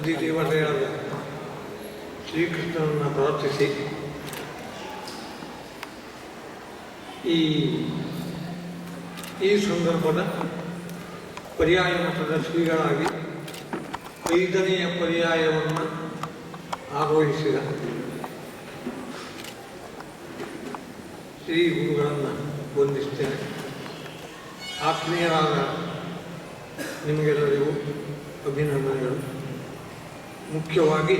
ಅಧಿದೇವತೆಯಾದ ಶ್ರೀಕೃಷ್ಣನನ್ನು ಪ್ರಾರ್ಥಿಸಿ ಈ ಸಂದರ್ಭದ ಪರ್ಯಾಯ ಮಠದ ಶ್ರೀಗಳಾಗಿ 5ನೆಯ ಪರ್ಯಾಯವನ್ನು ಆರೋಹಿಸಿದ ಶ್ರೀ ಗುರುಗಳನ್ನು ವಂದಿಸ್ತೇನೆ. ಆತ್ಮೀಯರಾದ ನಿಮಗೆಲ್ಲರಿಗೂ ಅಭಿನಂದನೆಗಳು. ಮುಖ್ಯವಾಗಿ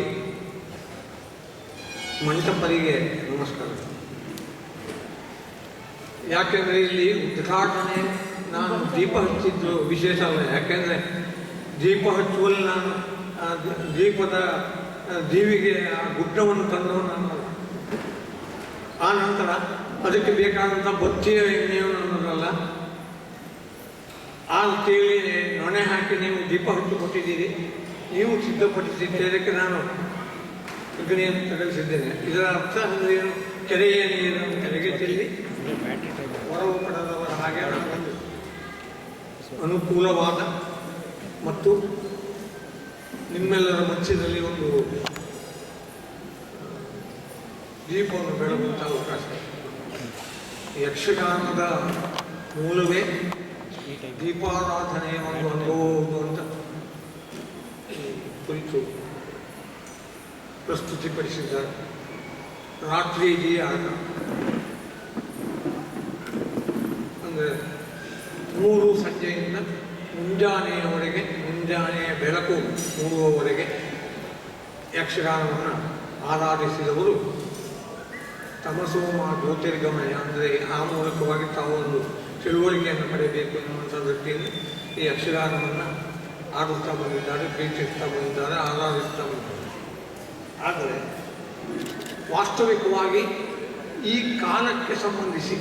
ಮಂಟಪರಿಗೆ ನಮಸ್ಕಾರ. ಯಾಕೆಂದರೆ ಇಲ್ಲಿ ಉದ್ಘಾಟನೆ ನಾನು ದೀಪ ಹಚ್ಚಿದ್ದು ವಿಶೇಷ ಅಲ್ಲ. ಯಾಕೆಂದರೆ ದೀಪ ಹಚ್ಚುವಲ್ಲಿ ನಾನು ದೀಪದ ದೀವಿಗೆ ಆ ಗುಡ್ಡವನ್ನು ತಂದವನು ನಾನು. ಆ ನಂತರ ಅದಕ್ಕೆ ಬೇಕಾದಂಥ ಬತ್ತಿಯ ಎಣ್ಣೆಯನ್ನು ಅನ್ನೋದಲ್ಲ, ಆ ತೇಲಿ ನೊಣೆ ಹಾಕಿ ನೀವು ದೀಪ ಹಚ್ಚಿ ಕೊಟ್ಟಿದ್ದೀರಿ, ನೀವು ಸಿದ್ಧಪಡಿಸಿದ್ದಕ್ಕೆ ನಾನು ಅಗ್ನಿಯನ್ನು ತಗಲಿಸಿದ್ದೇನೆ. ಇದರ ಅರ್ಥ ಅಂದರೆ ಏನು? ಕೆರೆಯ ನೀರನ್ನು ಕೆರೆಗೆ ಚೆಲ್ಲಿ ಹೊರವು ಪಡೆದವರ ಹಾಗೆ ಒಂದು ಅನುಕೂಲವಾದ ಮತ್ತು ನಿಮ್ಮೆಲ್ಲರ ಮಧ್ಯದಲ್ಲಿ ಒಂದು ದೀಪವನ್ನು ಬೆಳಗುವಂಥ ಅವಕಾಶ. ಯಕ್ಷಗಾನದ ಮೂಲವೇ ದೀಪಾರಾಧನೆಯ ಒಂದು ಅನುಭವ ಅಂತ ಕುರಿತು ಪ್ರಸ್ತುತಿಪಡಿಸಿದ್ದಾರೆ. ರಾತ್ರಿ ಇಡೀ ಆಟ ಅಂದರೆ 3 ಸಂಜೆಯಿಂದ ಮುಂಜಾನೆಯವರೆಗೆ, ಮುಂಜಾನೆಯ ಬೆಳಕು ಮೂಡುವವರೆಗೆ ಯಕ್ಷಗಾನವನ್ನು ಆರಾಧಿಸಿದವರು ತಮಸೋಮ ಜ್ಯೋತಿರ್ಗಮಯ ಅಂದರೆ ಆ ಮೂಲಕವಾಗಿ ತಾವು ಒಂದು ತಿಳುವಳಿಕೆಯನ್ನು ಪಡೆಯಬೇಕು ಎನ್ನುವಂಥ ದೃಷ್ಟಿಯಲ್ಲಿ ಈ ಯಕ್ಷಗಾನವನ್ನು ಆಡುತ್ತಾ ಬಂದಿದ್ದಾರೆ, ಪ್ರೀತಿಸ್ತಾ ಬಂದಿದ್ದಾರೆ, ಆರಾಧಿಸ್ತಾ ಬಂದಿದ್ದಾರೆ. ಆದರೆ ವಾಸ್ತವಿಕವಾಗಿ ಈ ಕಾಲಕ್ಕೆ ಸಂಬಂಧಿಸಿ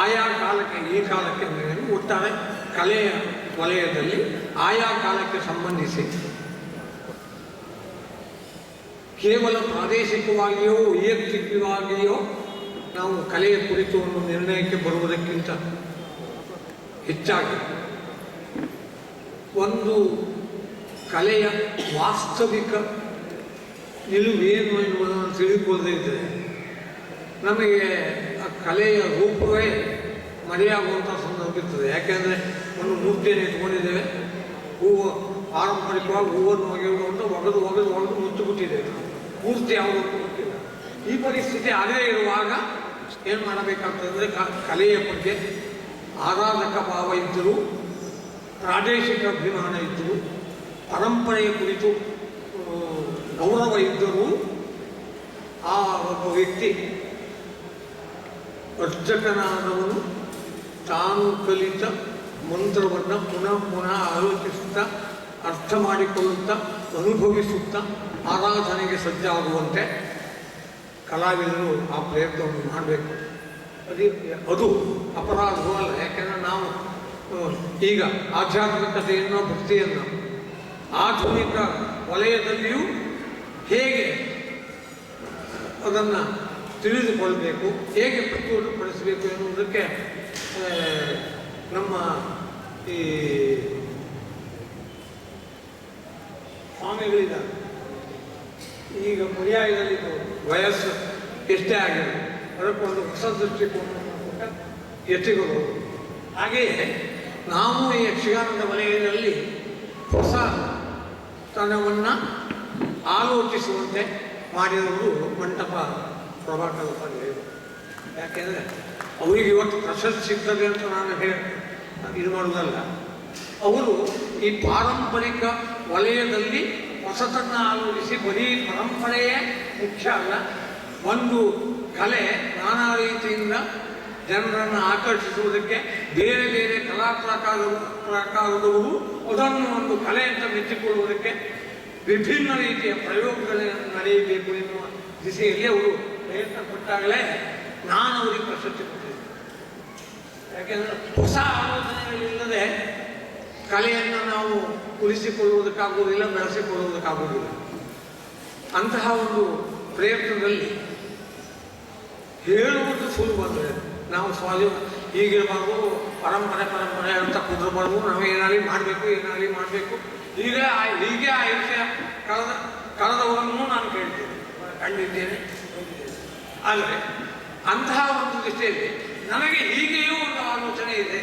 ಆಯಾ ಕಾಲಕ್ಕೆ, ಈ ಕಾಲಕ್ಕೆ ಅಂದರೆ ಒಟ್ಟಾರೆ ಕಲೆಯ ವಲಯದಲ್ಲಿ ಆಯಾ ಕಾಲಕ್ಕೆ ಸಂಬಂಧಿಸಿ ಕೇವಲ ಪ್ರಾದೇಶಿಕವಾಗಿಯೋ ವೈಯಕ್ತಿಕವಾಗಿಯೋ ನಾವು ಕಲೆಯ ಕುರಿತು ಒಂದು ನಿರ್ಣಯಕ್ಕೆ ಬರುವುದಕ್ಕಿಂತ ಹೆಚ್ಚಾಗಿ ಒಂದು ಕಲೆಯ ವಾಸ್ತವಿಕ ನಿಲುವೇನು ಎನ್ನುವುದನ್ನು ತಿಳಿದುಕೊಳ್ಳದೇ ಇದ್ದರೆ ನಮಗೆ ಆ ಕಲೆಯ ರೂಪವೇ ಮರೆಯಾಗುವಂಥ ಸಂದರ್ಭ ಇರ್ತದೆ. ಯಾಕೆಂದರೆ ಒಂದು ಮೂರ್ತಿಯನ್ನು ಇಟ್ಕೊಂಡಿದ್ದೇವೆ, ಹೂವು ಪಾರಂಪರಿಕವಾಗಿ ಹೂವನ್ನು ಒಗೆದು ಮುಚ್ಚಿಬಿಟ್ಟಿದ್ದೇವೆ, ಮೂರ್ತಿ ಯಾವುದೂ ಗೊತ್ತಿಲ್ಲ. ಈ ಪರಿಸ್ಥಿತಿ ಅದೇ ಇರುವಾಗ ಏನು ಮಾಡಬೇಕಾಗ್ತದೆ? ಕಲೆಯ ಬಗ್ಗೆ ಆರಾಧಕ ಭಾವ ಇದ್ದರೂ, ಪ್ರಾದೇಶಿಕ ಅಭಿಮಾನ ಇದ್ದರೂ, ಪರಂಪರೆಯ ಕುರಿತು ಗೌರವ ಇದ್ದರೂ ಆ ಒಬ್ಬ ವ್ಯಕ್ತಿ ಅರ್ಚಕನಾದವನು ತಾನು ಕಲಿತ ಮಂತ್ರವನ್ನು ಪುನಃ ಪುನಃ ಆಲೋಚಿಸುತ್ತಾ, ಅರ್ಥ ಮಾಡಿಕೊಳ್ಳುತ್ತಾ, ಅನುಭವಿಸುತ್ತಾ ಆರಾಧನೆಗೆ ಸಜ್ಜಾಗುವಂತೆ ಕಲಾವಿದರು ಆ ಪ್ರಯತ್ನವನ್ನು ಮಾಡಬೇಕು. ಅದು ಅಪರಾಧವೂ ಅಲ್ಲ. ಯಾಕೆಂದರೆ ನಾವು ಈಗ ಆಧ್ಯಾತ್ಮಿಕತೆಯನ್ನು, ಭಕ್ತಿಯನ್ನು ಆಧುನಿಕ ವಲಯದಲ್ಲಿಯೂ ಹೇಗೆ ಅದನ್ನು ತಿಳಿದುಕೊಳ್ಬೇಕು, ಹೇಗೆ ಪ್ರಸ್ತುತಪಡಿಸಬೇಕು ಎನ್ನುವುದಕ್ಕೆ ನಮ್ಮ ಈ ಸ್ವಾಮಿಗಳಿದ್ದಾರೆ. ಈಗ ಪರ್ಯಾಯದಲ್ಲಿ ವಯಸ್ಸು ಎಷ್ಟೇ ಆಗಿದೆ, ಅದಕ್ಕೊಂದು ಹೊಸ ದೃಷ್ಟಿಕೋನ ಎತ್ತಿಕೊಳ್ಳಬಹುದು. ಹಾಗೆಯೇ ನಾವು ಈ ಯಕ್ಷಗಾನದ ವಲಯದಲ್ಲಿ ಹೊಸ ತನವನ್ನು ಆಲೋಚಿಸುವಂತೆ ಮಾಡಿದವರು ಮಂಟಪ ಪ್ರಭಾಕರ ಉಪಾಧ್ಯಾಯರು. ಯಾಕೆಂದರೆ ಅವರಿಗೆ ಇವತ್ತು ಪ್ರಶಸ್ತಿ ಸಿಗ್ತದೆ ಅಂತ ನಾನು ಇದು ಮಾಡುವುದಲ್ಲ. ಅವರು ಈ ಪಾರಂಪರಿಕ ವಲಯದಲ್ಲಿ ಹೊಸತನ್ನು ಆಲೋಚಿಸಿ ಬರೀ ಪರಂಪರೆಯೇ ಮುಖ್ಯ ಅಲ್ಲ, ಒಂದು ಕಲೆ ನಾನಾ ರೀತಿಯಿಂದ ಜನರನ್ನು ಆಕರ್ಷಿಸುವುದಕ್ಕೆ ಬೇರೆ ಬೇರೆ ಕಲಾ ಪ್ರಕಾರದವರು ಅದನ್ನು ಒಂದು ಕಲೆ ಅಂತ ಮೆಚ್ಚಿಕೊಳ್ಳುವುದಕ್ಕೆ ವಿಭಿನ್ನ ರೀತಿಯ ಪ್ರಯೋಗಗಳನ್ನು ನಡೆಯಬೇಕು ಎನ್ನುವ ದಿಸೆಯಲ್ಲಿ ಅವರು ಪ್ರಯತ್ನ ಪಟ್ಟಾಗಲೇ ನಾನು ಅವರಿಗೆ ಪ್ರಶಸ್ತಿ ಕೊಟ್ಟಿದ್ದೆ. ಯಾಕೆಂದರೆ ಹೊಸ ಆಲೋಚನೆಗಳಿಲ್ಲದೆ ಕಲೆಯನ್ನು ನಾವು ಉಳಿಸಿಕೊಳ್ಳುವುದಕ್ಕಾಗುವುದಿಲ್ಲ, ಬೆಳೆಸಿಕೊಳ್ಳುವುದಕ್ಕಾಗುವುದಿಲ್ಲ. ಅಂತಹ ಒಂದು ಪ್ರಯತ್ನದಲ್ಲಿ ಹೇಳುವುದು ಸುಲಭ. ಅಂದರೆ ನಾವು ಹೀಗಿರಬಾರ್ದು, ಪರಂಪರೆ ಅಂತ ಕುದುರಬಾರ್ದು, ನಾವು ಏನಾಗಲಿ ಮಾಡಬೇಕು ಹೀಗೆ ಆಯುಷ್ಯ ಕಳೆದವರನ್ನು ನಾನು ಕಂಡಿದ್ದೇನೆ. ಆದರೆ ಅಂತಹ ಒಂದು ದಿಶೆಯಲ್ಲಿ ನನಗೆ ಹೀಗೆಯೂ ಒಂದು ಆಲೋಚನೆ ಇದೆ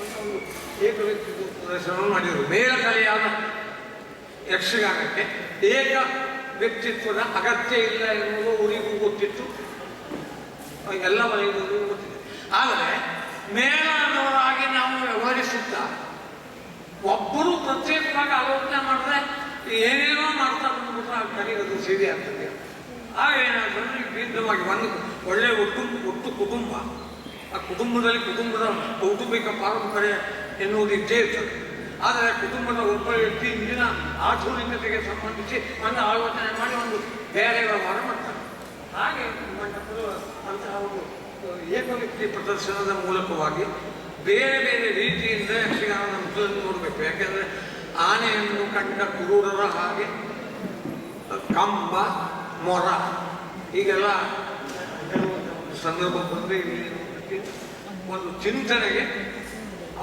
ಅಂತ ಒಂದು ಏಕ ವ್ಯಕ್ತಿತ್ವ ಪ್ರದರ್ಶನವನ್ನು ಮಾಡಿದರು. ಮೇಲಕಲೆಯಾದ ಯಕ್ಷಗಾನಕ್ಕೆ ಏಕ ವ್ಯಕ್ತಿತ್ವದ ಅಗತ್ಯ ಇಲ್ಲ ಎನ್ನುವುದು ಊರಿಗೂ ಗೊತ್ತಿತ್ತು, ಎಲ್ಲ ವಲಯದವರಿಗೂ ಗೊತ್ತಿದೆ. ಆದರೆ ಮೇಳದವರಾಗಿ ನಾವು ವ್ಯವಹರಿಸುತ್ತಾ ಒಬ್ಬರು ಪ್ರತ್ಯೇಕವಾಗಿ ಆಲೋಚನೆ ಮಾಡಿದ್ರೆ ಏನೇನೋ ಮಾಡ್ತಾ ಬಂದ್ಬಿಟ್ರೆ ಕಲಿಯೋದು ಸೀರೆ ಆಗ್ತದೆ. ಆಗ ಏನಾಗ್ತದೆ, ವಿಭಿನ್ನವಾಗಿ ಒಂದು ಒಳ್ಳೆಯ ಒಟ್ಟು ಕುಟುಂಬ, ಆ ಕುಟುಂಬದಲ್ಲಿ ಕುಟುಂಬದ ಕೌಟುಂಬಿಕ ಪಾರಂಪರ್ಯ ಎನ್ನುವುದು ಇದ್ದೇ ಇರ್ತದೆ. ಆದರೆ ಕುಟುಂಬದ ಒಬ್ಬ ವ್ಯಕ್ತಿ ಇಂದಿನ ಆಧುನಿಕತೆಗೆ ಸಂಬಂಧಿಸಿ ಒಂದು ಆಲೋಚನೆ ಮಾಡಿ ಒಂದು ಬೇರೆ ವ್ಯವಹಾರ ಮಾಡ್ತಾರೆ. ಹಾಗೆ ಮಂಟಪದ ಅಂತಹ ಒಂದು ಏಕವ್ಯಕ್ತಿ ಪ್ರದರ್ಶನದ ಮೂಲಕವಾಗಿ ಬೇರೆ ಬೇರೆ ರೀತಿಯಿಂದ ಯಕ್ಷಗಾನದ ಮುಖವನ್ನು ನೋಡಬೇಕು. ಯಾಕೆಂದರೆ ಆನೆಯನ್ನು ಕಂಡ ಕುರುಡರ ಹಾಗೆ ಕಂಬ, ಮೊರ ಹೀಗೆಲ್ಲ ಒಂದು ಸಂದರ್ಭ ಬಂದರೆ ಒಂದು ಚಿಂತನೆಗೆ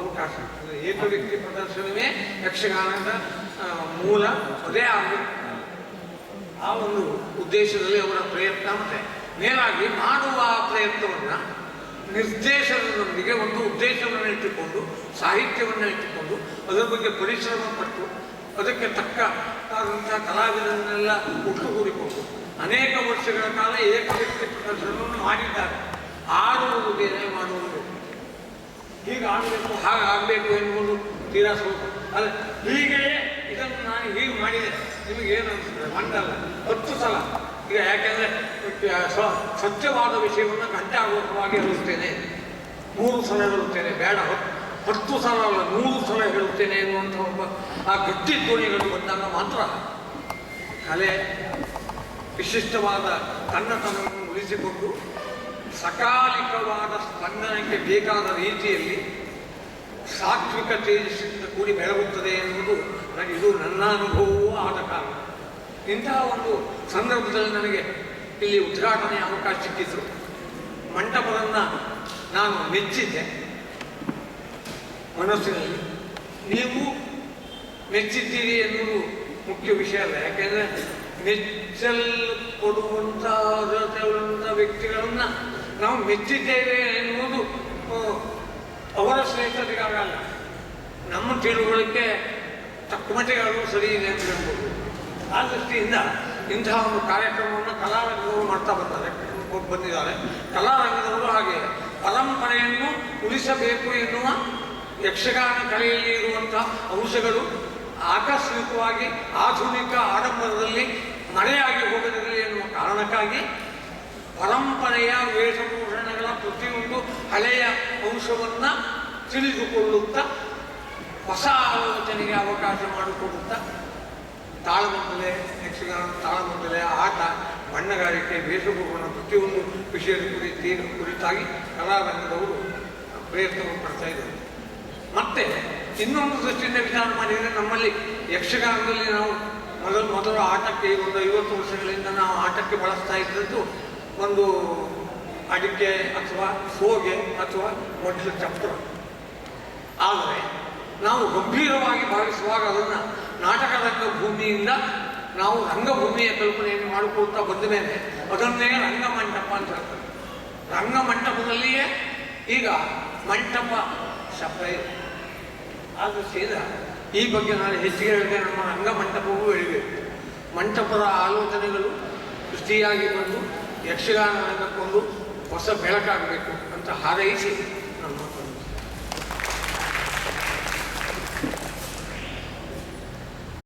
ಅವಕಾಶ ಆಗ್ತದೆ. ಏಕವ್ಯಕ್ತಿ ಪ್ರದರ್ಶನವೇ ಯಕ್ಷಗಾನದ ಮೂಲ, ಅದೇ ಆಗಬೇಕು. ಆ ಒಂದು ಉದ್ದೇಶದಲ್ಲಿ ಅವರ ಪ್ರಯತ್ನ. ಮತ್ತೆ ಮೇಲಾಗಿ ಮಾಡುವ ಪ್ರಯತ್ನವನ್ನು ನಿರ್ದೇಶನದೊಂದಿಗೆ ಒಂದು ಉದ್ದೇಶವನ್ನು ಇಟ್ಟುಕೊಂಡು, ಸಾಹಿತ್ಯವನ್ನು ಇಟ್ಟುಕೊಂಡು, ಅದರ ಬಗ್ಗೆ ಪರಿಶ್ರಮ ಪಟ್ಟು ಅದಕ್ಕೆ ತಕ್ಕಂತಹ ಕಲಾವಿದರನ್ನೆಲ್ಲ ಒಟ್ಟುಗೂಡಿಕೊಂಡು ಅನೇಕ ವರ್ಷಗಳ ಕಾಲ ಏಕವ್ಯಕ್ತಿ ಪ್ರದರ್ಶನವನ್ನು ಮಾಡಿದ್ದಾರೆ. ಆಡುವುದು ಬೇರೆ, ಮಾಡುವುದು ಬೇರೆ. ಹೀಗೆ ಆಗಬೇಕು, ಹಾಗಾಗಬೇಕು ಎನ್ನುವುದು ತೀರಾ ಸ್ವಲ್ಪ. ಅಲ್ಲ, ಹೀಗೆಯೇ ಇದನ್ನು ನಾನು ಹೀಗೆ ಮಾಡಿದೆ, ನಿಮಗೇನು ಅನಿಸ್ತದೆ? ಒಂದಲ್ಲ 10 ಸಲ. ಈಗ ಯಾಕೆಂದರೆ ಸತ್ಯವಾದ ವಿಷಯವನ್ನು ಗಂಟಾಗೋಪವಾಗಿ ಹೇಳುತ್ತೇನೆ, 3 ಸಲ ಹೇಳುತ್ತೇನೆ, ಬೇಡ 10 ಸಲ ಅಲ್ಲ 100 ಸಲ ಹೇಳುತ್ತೇನೆ ಎನ್ನುವಂಥ ಒಬ್ಬ ಆ ಗಟ್ಟಿ ಧ್ವನಿಗಳು ಬಂದಾಗ ಮಾತ್ರ ಕಲೆ ವಿಶಿಷ್ಟವಾದ ತನ್ನತನವನ್ನು ಉಳಿಸಿಕೊಂಡು ಸಕಾಲಿಕವಾದ ಸ್ಪಂದನಕ್ಕೆ ಬೇಕಾದ ರೀತಿಯಲ್ಲಿ ಸಾತ್ವಿಕ ತೇಜಸ್ಸಿನಿಂದ ಕೂಡಿ ಬೆಳಗುತ್ತದೆ ಎನ್ನುವುದು ನನಗೆ ಇದು ನನ್ನ ಅನುಭವವೂ ಆದ ಕಾರಣ. ಇಂತಹ ಒಂದು ಸಂದರ್ಭದಲ್ಲಿ ನನಗೆ ಇಲ್ಲಿ ಉದ್ಘಾಟನೆಯ ಅವಕಾಶ ಸಿಕ್ಕಿತು. ಮಂಟಪವನ್ನು ನಾನು ಮೆಚ್ಚಿದ್ದೆ ಮನಸ್ಸಿನಲ್ಲಿ. ನೀವು ಮೆಚ್ಚಿದ್ದೀರಿ ಎನ್ನುವುದು ಮುಖ್ಯ ವಿಷಯ ಅಲ್ಲ. ಯಾಕೆಂದರೆ ಮೆಚ್ಚಲ್ ಕೊಡುವಂಥ ವ್ಯಕ್ತಿಗಳನ್ನು ನಾವು ಮೆಚ್ಚಿದ್ದೇವೆ ಎನ್ನುವುದು ಅವರ ಶ್ರೇಷ್ಠತೆಗಾಗಲ್ಲ, ನಮ್ಮ ತಿಳುವಳಿಕೆ ತಕ್ಕಮಟ್ಟಿಗೆ ಅದು ಸರಿ ಇದೆ ಅಂತ ಹೇಳ್ಬೋದು. ಆ ದೃಷ್ಟಿಯಿಂದ ಇಂತಹ ಒಂದು ಕಾರ್ಯಕ್ರಮವನ್ನು ಕಲಾರಂಗದವರು ಮಾಡ್ತಾ ಬಂದಿದ್ದಾರೆ. ಕಲಾರಂಗದವರು ಹಾಗೆ ಪರಂಪರೆಯನ್ನು ಉಳಿಸಬೇಕು ಎನ್ನುವ ಯಕ್ಷಗಾನ ಕಲೆಯಲ್ಲಿ ಇರುವಂತಹ ಅಂಶಗಳು ಆಕಸ್ಮಿಕವಾಗಿ ಆಧುನಿಕ ಆಡಂಬರದಲ್ಲಿ ಮರೆಯಾಗಿ ಹೋಗದಿರಲಿ ಎನ್ನುವ ಕಾರಣಕ್ಕಾಗಿ ಪರಂಪರೆಯ ವೇಷಭೂಷಣಗಳ ಪ್ರತಿಯೊಂದು ಹಳೆಯ ಅಂಶವನ್ನು ತಿಳಿದುಕೊಳ್ಳುತ್ತಾ ಹೊಸ ಆಲೋಚನೆಗೆ ಅವಕಾಶ ಮಾಡಿಕೊಡುತ್ತಾ ತಾಳಮದ್ದಲೆ, ಯಕ್ಷಗಾನ ತಾಳಮದ್ದಲೆ, ಆಟ, ಬಣ್ಣಗಾರಿಕೆ, ವೇಷಭೂಷಣ ಪ್ರತಿಯೊಂದು ವಿಷಯದ ಕುರಿತಾಗಿ ಕಲಾರಂಗದವರು ಪ್ರಯತ್ನವನ್ನು ಪಡ್ತಾ ಇದ್ದಾರೆ. ಮತ್ತೆ ಇನ್ನೊಂದು ದೃಷ್ಟಿಯಿಂದ ವಿಚಾರ ಮಾಡಿದರೆ ನಮ್ಮಲ್ಲಿ ಯಕ್ಷಗಾನದಲ್ಲಿ ನಾವು ಮೊದಲು ಆಟಕ್ಕೆ ಒಂದು 50 ವರ್ಷಗಳಿಂದ ನಾವು ಆಟಕ್ಕೆ ಬಳಸ್ತಾ ಇದ್ದದ್ದು ಒಂದು ಅಡಿಕೆ ಅಥವಾ ಸೋಗೆ ಅಥವಾ ಮೊದಲ ಚಪ್ರ. ಆದರೆ ನಾವು ಗಂಭೀರವಾಗಿ ಭಾವಿಸುವಾಗ ಅದನ್ನು ನಾಟಕ ರಂಗಭೂಮಿಯಿಂದ ನಾವು ರಂಗಭೂಮಿಯ ಕಲ್ಪನೆಯನ್ನು ಮಾಡಿಕೊಳ್ತಾ ಬಂದ ಮೇಲೆ ಅದನ್ನೇ ರಂಗಮಂಟಪ ಅಂತ ಹೇಳ್ತಾರೆ. ರಂಗಮಂಟಪದಲ್ಲಿಯೇ ಈಗ ಮಂಟಪ ಶಬ್ದ ಇದೆ. ಆ ದೃಷ್ಟಿಯಿಂದ ಈ ಬಗ್ಗೆ ನಾನು ಹೆಚ್ಚಿಗೆ ಹೇಳಿದೆ. ನಮ್ಮ ರಂಗಮಂಟಪವೂ ಹೇಳಿಬೇಕು. ಮಂಟಪದ ಆಲೋಚನೆಗಳು ಸೃಷ್ಟಿಯಾಗಿ ಬಂದು ಯಕ್ಷಗಾನ ರಂಗಕ್ಕೊಂದು ಹೊಸ ಬೆಳಕಾಗಬೇಕು ಅಂತ ಹಾರೈಸಿ ನಾನು